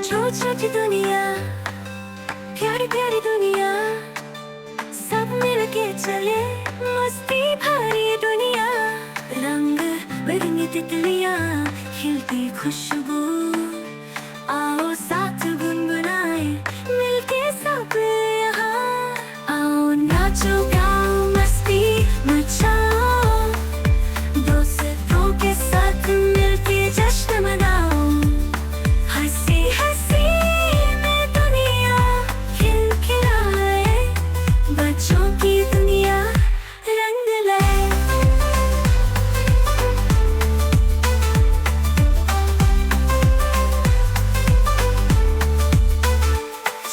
छोटी छोटी दुनिया, प्यारी प्यारी दुनिया, सब मिलके चले मस्ती भरी दुनिया। रंग बिरंगी तितलियां, खिलती खुशबू, आओ साथ गुनगुनाए मिलके सब यहाँ। आओ नाचो गाओ मस्ती मचाओ, दोस्तों के साथ मिलके जश्न मनाओ। हंसी हंसी में दुनिया खिलखिलाए, बच्चों की दुनिया रंग लाए।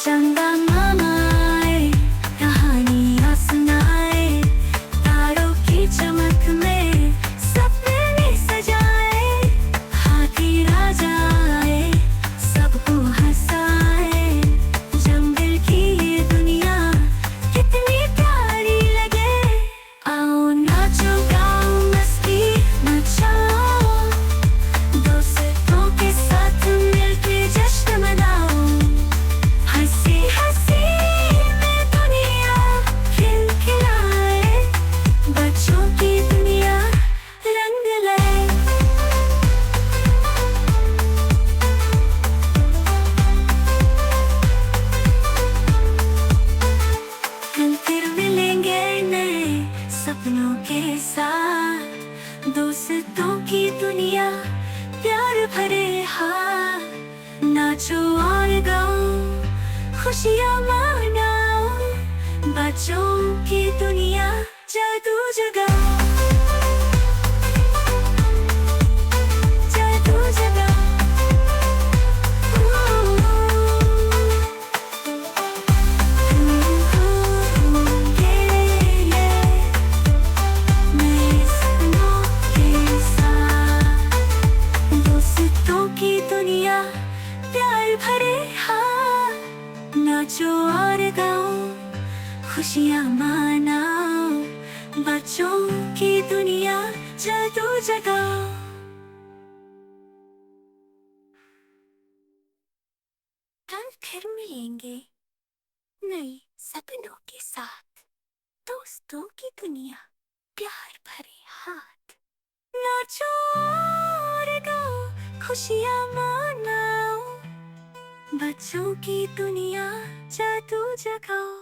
चंदा मामा आए, कहानियाँ सुनाए, तारों की चमक में सपने सजाए। हाथी राजा आए, सबको हंसाए, जंगल की ये दुनिया कितनी प्यारी लगे। आओ नाचो गाओ मस्ती मचाओ, दोस्तों के साथ मिलके जश्न मनाओ। हंसी हंसी में दुनिया खिलखिलाए, बच्चों की दुनिया रंग लाए। हम फिर मिलेंगे नए सपनों के साथ, दोस्तों की दुनिया प्यार भरे हाथ। नाचो और गाओ, खुशियाँ मनाओ, बच्चों की दुनिया जादू जगाओ, जादू जगाओ। नए सपनों के साथ, दोस्तों की दुनिया प्यार भरे हाथ। नाचो और गाओ, खुशियाँ मनाओ, बच्चों की दुनिया जादू जगाओ। हम फिर मिलेंगे नए सपनों के साथ, दोस्तों की दुनिया प्यार भरे हाथ। नाचो और गाओ, खुशियाँ मनाओ, बच्चों की दुनिया जादू जगाओ।